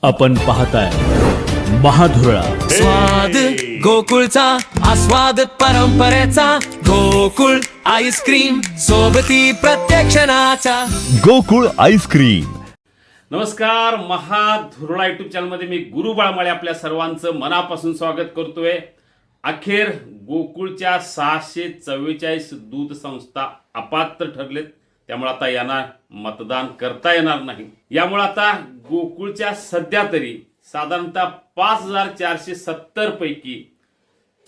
आपण पाहताय महाधुरळा. स्वाद गोकुळचा आस्वाद परंपरेचा गोकुळ आईस्क्रीम सोबती प्रत्येक क्षणाचा गोकुळ आईस्क्रीम. नमस्कार, महाधुरळा युट्यूब चॅनलमध्ये मी गुरु बाळमाळे आपल्या सर्वांचं मनापासून स्वागत करतोय. अखेर गोकुळच्या 644 दूध संस्था अपात्र ठरलेत, त्यामुळे आता यांना मतदान करता येणार नाही. यामुळे आता गोकुळच्या सध्या तरी साधारणतः 5470 पैकी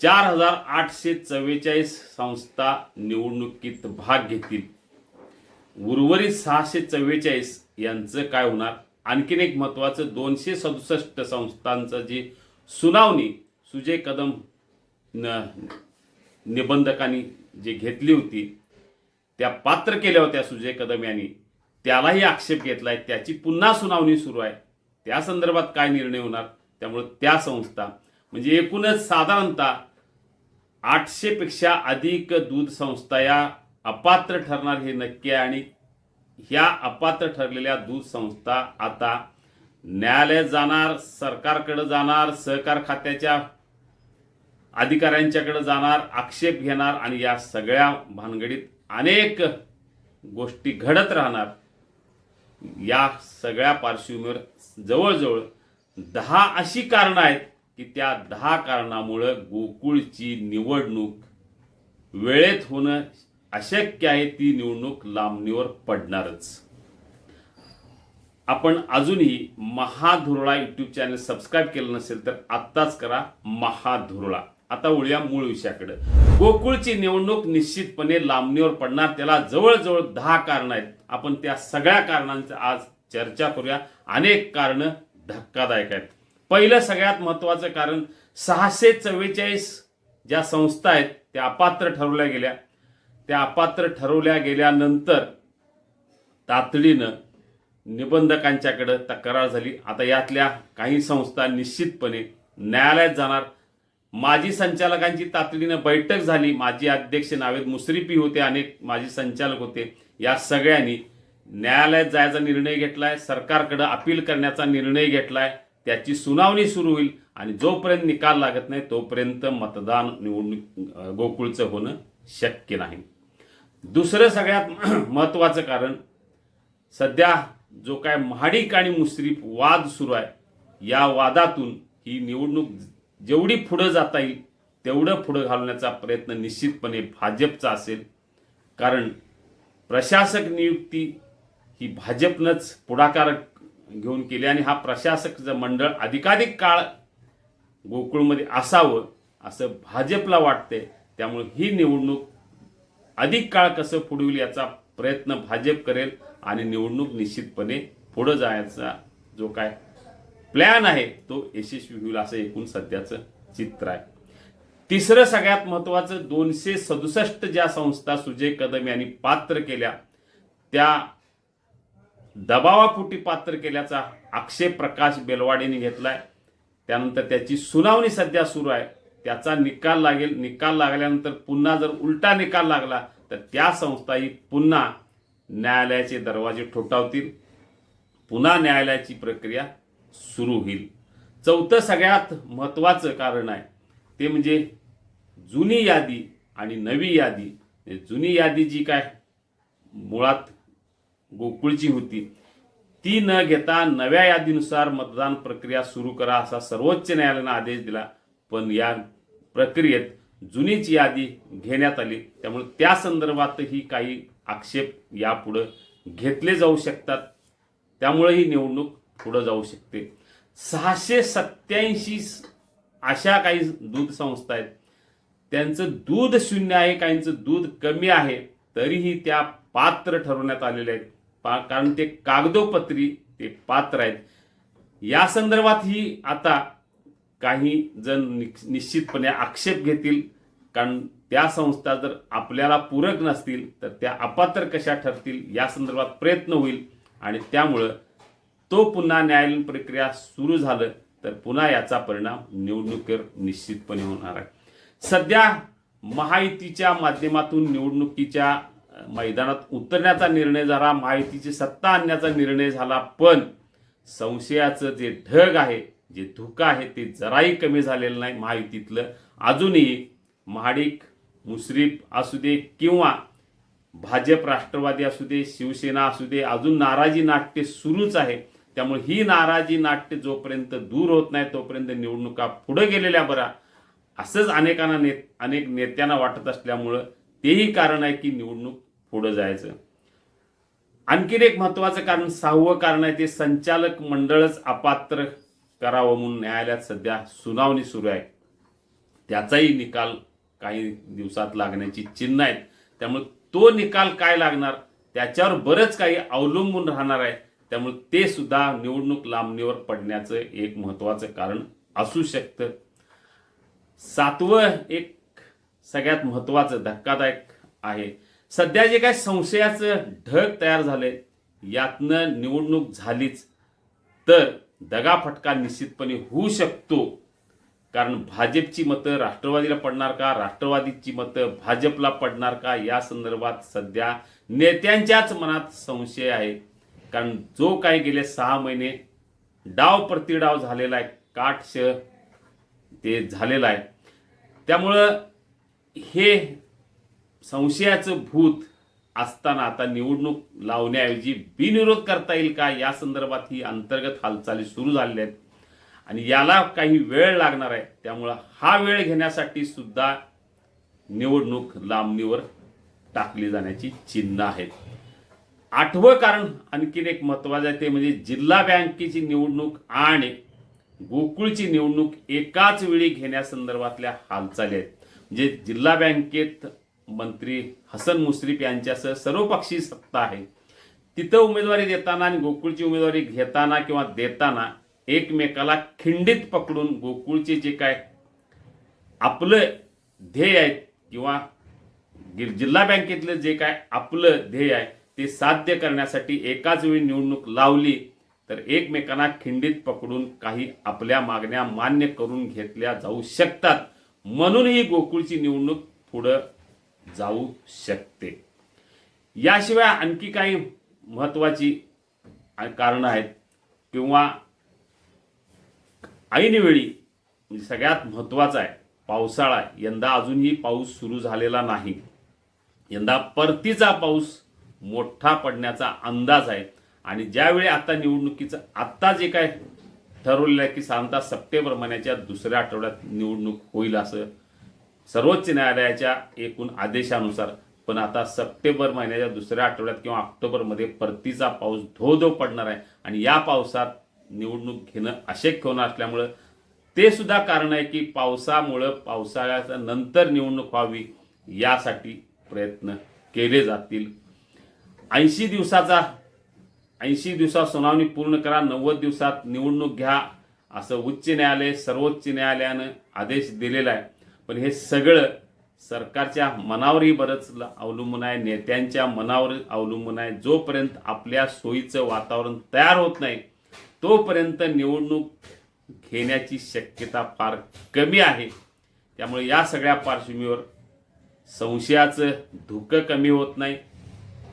4844 संस्था निवडणुकीत भाग घेतील. उर्वरित 644 यांचं काय होणार? आणखीन एक महत्त्वाचं, 267 संस्थांचं जी सुनावणी सुजय कदम निबंधकांनी जे घेतली होती, त्या पात्र केल्या होत्या सुजय कदम यांनी, त्यालाही आक्षेप घेतलाय. त्याची पुन्हा सुनावणी सुरू आहे. त्या संदर्भात काय निर्णय होणार? त्यामुळे त्या संस्था म्हणजे एकूणच साधारणतः 800 पेक्षा अधिक दूध संस्था या अपात्र ठरणार हे नक्की आहे. आणि ह्या अपात्र ठरलेल्या दूध संस्था आता न्यायालयात जाणार, सरकारकडे जाणार, सहकार खात्याच्या अधिकाऱ्यांच्याकडे जाणार, आक्षेप घेणार आणि या सगळ्या भानगडीत अनेक गोष्टी घडत राहणार. या सगळ्या पार्श्वभूमीवर जवळजवळ 10 अशी कारणं आहेत की त्या 10 कारणामुळं गोकुळची निवडणूक वेळेत होणं अशक्य आहे. ती निवडणूक लांबणीवर पडणारच. आपण अजूनही महाधुरळा यूट्यूब चॅनल सबस्क्राईब केलं नसेल तर आत्ताच करा, महाधुरळा. आता वळूया मूळ विषयाकडे. गोकुळची निवडणूक निश्चितपणे लांबणीवर पडणार. त्याला जवळजवळ 10 कारणं आहेत. आपण त्या सगळ्या कारणांची आज चर्चा करूया. अनेक कारणं धक्कादायक आहेत. पहिलं सगळ्यात महत्त्वाचं कारण, 644 ज्या संस्था आहेत त्या अपात्र ठरवल्या गेल्या. त्या अपात्र ठरवल्या गेल्यानंतर तातडीनं निबंधकांच्याकडे तक्रार झाली. आता यातल्या काही संस्था निश्चितपणे न्यायालयात जाणार. माजी संचालकांची तातडीनं बैठक झाली. माजी अध्यक्ष नावेद मुश्रीफी होते, अनेक माजी संचालक होते. या सगळ्यांनी न्यायालयात जायचा निर्णय घेतलाय, सरकारकडे अपील करण्याचा निर्णय घेतलाय. त्याची सुनावणी सुरू होईल आणि जोपर्यंत निकाल लागत नाही तोपर्यंत मतदान निवडणूक गोकुळचं होणं शक्य नाही. दुसरं सगळ्यात महत्त्वाचं कारण, सध्या जो काय महाडिक आणि मुश्रीफ वाद सुरू आहे, या वादातून ही निवडणूक जेवढी पुढं जाता येईल तेवढं पुढं घालण्याचा प्रयत्न निश्चितपणे भाजपचा असेल. कारण प्रशासक नियुक्ती ही भाजपनंच पुढाकार घेऊन केली आणि हा प्रशासक मंडळ अधिकाधिक काळ गोकुळमध्ये असावं असं भाजपला वाटते. त्यामुळे ही निवडणूक अधिक काळ कसं पुढे याचा प्रयत्न भाजप करेल आणि निवडणूक निश्चितपणे पुढे जायचा जो काय प्लॅन आहे तो यशस्वी होईल असं एकूण सध्याचं चित्र आहे. तिसरं सगळ्यात महत्त्वाचं, 267 ज्या संस्था सुजय कदम यांनी पात्र केल्या त्या दबावापोटी पात्र केल्याचा आक्षेप प्रकाश बेलवाडेंनी घेतलाय. त्यानंतर त्याची सुनावणी सध्या सुरू आहे. त्याचा निकाल लागेल. निकाल लागल्यानंतर पुन्हा जर उलटा निकाल लागला तर त्या संस्थाही पुन्हा न्यायालयाचे दरवाजे ठोठावतील. पुन्हा न्यायालयाची प्रक्रिया सुरू होईल. चौथं सगळ्यात महत्त्वाचं कारण आहे ते म्हणजे जुनी यादी आणि नवी यादी. जुनी यादी जी काय मुळात गोकुळची होती ती न घेता नव्या यादीनुसार मतदान प्रक्रिया सुरू करा असा सर्वोच्च न्यायालयानं आदेश दिला. पण या प्रक्रियेत जुनीच यादी घेण्यात आली. त्यामुळे त्या संदर्भातही काही आक्षेप यापुढे घेतले जाऊ शकतात. त्यामुळे ही निवडणूक पुढे जाऊ शकते. 687 अशा काही दूध संस्था आहेत, त्यांचं दूध शून्य आहे, काहींचं दूध कमी आहे, तरीही त्या पात्र ठरवण्यात आलेल्या आहेत. कारण ते कागदोपत्री ते पात्र आहेत. या संदर्भातही आता काही जण निश्चितपणे आक्षेप घेतील. कारण त्या संस्था जर आपल्याला पूरक नसतील तर त्या अपात्र कशा ठरतील या संदर्भात प्रयत्न होईल. आणि त्यामुळं तो पुन्हा न्यायालयीन प्रक्रिया सुरू झालं तर पुन्हा याचा परिणाम निवडणुकीवर निश्चितपणे होणार आहे. सध्या महायुतीच्या माध्यमातून निवडणुकीच्या मैदानात उतरण्याचा निर्णय झाला, महायुतीची सत्ता आणण्याचा निर्णय झाला. पण संशयाचं जे ढग आहे, जे धुकं आहे ते जराही कमी झालेलं नाही महायुतीतलं. अजूनही महाडिक मुश्रीफ असू दे किंवा भाजप राष्ट्रवादी असू दे, शिवसेना असू दे, अजून नाराजी नाट्य सुरूच आहे. त्यामुळे ही नाराजी नाट्य जोपर्यंत दूर होत नाही तोपर्यंत निवडणुका पुढे गेलेल्या बरा, असंच अनेक नेत्यांना वाटत असल्यामुळं तेही कारण आहे की निवडणूक पुढे जायचं. आणखीन एक महत्वाचं कारण, 6वं कारण आहे ते संचालक मंडळच अपात्र करावं म्हणून न्यायालयात सध्या सुनावणी सुरू आहे. त्याचाही निकाल काही दिवसात लागण्याची चिन्ह आहेत. त्यामुळे तो निकाल काय लागणार त्याच्यावर बरंच काही अवलंबून राहणार आहे. त्यामुळे ते सुद्धा निवडणूक लांबणीवर पडण्याचं एक महत्वाचं कारण असू शकतं. 7वं एक सगळ्यात महत्वाचं धक्कादायक आहे, सध्या जे काय संशयाचं ढग तयार झालंय यातनं निवडणूक झालीच तर दगाफटका निश्चितपणे होऊ शकतो. कारण भाजपची मतं राष्ट्रवादीला पडणार का, राष्ट्रवादीची मतं भाजपला पडणार का, या संदर्भात सध्या नेत्यांच्याच मनात संशय आहे. कारण जो काही गेले 6 महिने डाव प्रतिडाव झालेला आहे, काटशह ते झालेलं आहे. त्यामुळं हे संशयाचं भूत असताना आता निवडणूक लावण्याऐवजी बिनविरोध करता येईल का, या संदर्भात ही अंतर्गत हालचाली सुरू झालेल्या आहेत आणि याला काही वेळ लागणार आहे. त्यामुळं हा वेळ घेण्यासाठी सुद्धा निवडणूक लांबणीवर टाकली जाण्याची चिन्ह आहेत. 8वं कारण आणखीन एक महत्वाचं आहे ते म्हणजे जिल्हा बँकेची निवडणूक आणि गोकुळची निवडणूक एकाच वेळी घेण्यासंदर्भातल्या हालचाली आहेत. म्हणजे जिल्हा बँकेत मंत्री हसन मुश्रीफ यांच्यासह सर्वपक्षीय सत्ता आहे. तिथं उमेदवारी देताना आणि गोकुळची उमेदवारी घेताना किंवा देताना एकमेकाला खिंडीत पकडून गोकुळचे जे काय आपलं ध्येय आहे किंवा जिल्हा बँकेतलं जे काय आपलं ध्येय आहे ते साध्य करण्यासाठी एकाच वेळी निवडणूक लावली तर एकमेकांना खिंडीत पकडून काही आपल्या मागण्या मान्य करून घेतल्या जाऊ शकतात. म्हणून ही गोकुळची निवडणूक पुढं जाऊ शकते. याशिवाय आणखी काही महत्वाची कारणं आहेत किंवा ऐनवेळी म्हणजे सगळ्यात महत्वाचं आहे पावसाळा. यंदा अजूनही पाऊस सुरू झालेला नाही. यंदा परतीचा पाऊस मोठा पडण्याचा अंदाज आहे आणि ज्यावेळी आता निवडणुकीचं आत्ता जे काय ठरवलेलं आहे की साधारणतः सप्टेंबर महिन्याच्या दुसऱ्या आठवड्यात निवडणूक होईल असं सर्वोच्च न्यायालयाच्या एकूण आदेशानुसार, पण आता सप्टेंबर महिन्याच्या दुसऱ्या आठवड्यात किंवा ऑक्टोबरमध्ये परतीचा पाऊस धो पडणार आहे आणि या पावसात निवडणूक घेणं अशक्य होणार असल्यामुळं ते सुद्धा कारण आहे की पावसामुळं पावसाळ्याच्या नंतर निवडणूक व्हावी यासाठी प्रयत्न केले जातील. 80 दिवसात सुनावणी पूर्ण करा, 90 दिवसात निवडणूक घ्या असं उच्च न्यायालय सर्वोच्च न्यायालयानं आदेश दिलेला आहे. पण हे सगळं सरकारच्या मनावरही बरंच अवलंबून आहे, नेत्यांच्या मनावर अवलंबून आहे. जोपर्यंत आपल्या सोयीचं वातावरण तयार होत नाही तोपर्यंत निवडणूक घेण्याची शक्यता फार कमी आहे. त्यामुळे या सगळ्या पार्श्वभूमीवर संशयाचं धुकं कमी होत नाही,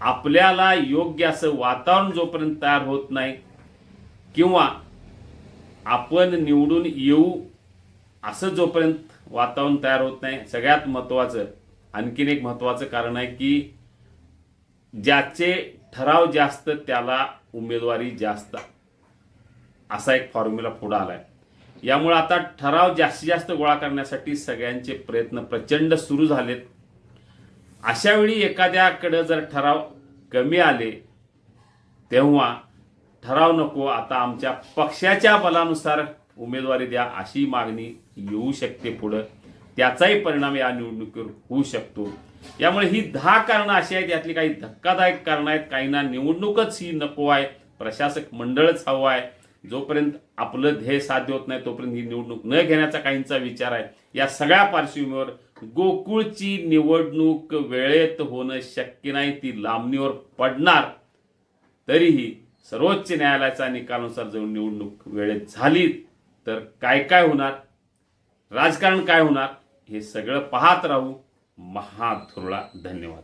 आपल्याला योग्य असं वातावरण जोपर्यंत तयार होत नाही किंवा आपण निवडून येऊ असं जोपर्यंत वातावरण तयार होत नाही, सगळ्यात महत्त्वाचं आणखीन एक महत्त्वाचं कारण आहे की ज्याचे ठराव जास्त त्याला उमेदवारी जास्त असा एक फॉर्म्युला पुढे आलाय. यामुळे आता ठराव जास्तीत जास्त गोळा करण्यासाठी सगळ्यांचे प्रयत्न प्रचंड सुरू झालेत. अशा वेळी एखाद्याकडे जर ठराव कमी आले तेव्हा ठराव नको, आता आमच्या पक्षाच्या बलानुसार उमेदवारी द्या अशी मागणी येऊ शकते पुढं. त्याचाही परिणाम या निवडणुकीवर होऊ शकतो. यामुळे ही 10 कारणं अशी आहेत, यातली काही धक्कादायक कारणं आहेत. काहींना निवडणूकच ही नको आहे, प्रशासक मंडळच हवं आहे. जोपर्यंत आपलं ध्येय साध्य होत नाही तोपर्यंत ही निवडणूक न घेण्याचा काहींचा विचार आहे. या सगळ्या पार्श्वभूमीवर गोकुळची निवडणूक वेळेत होणं शक्य नाही, ती लांबणीवर पडणार. तरीही सर्वोच्च न्यायालयाच्या निकालानुसार जर निवडणूक वेळेत झाली तर काय काय होणार, राजकारण काय होणार, हे सगळं पाहत राहू. महाधुरळा. धन्यवाद.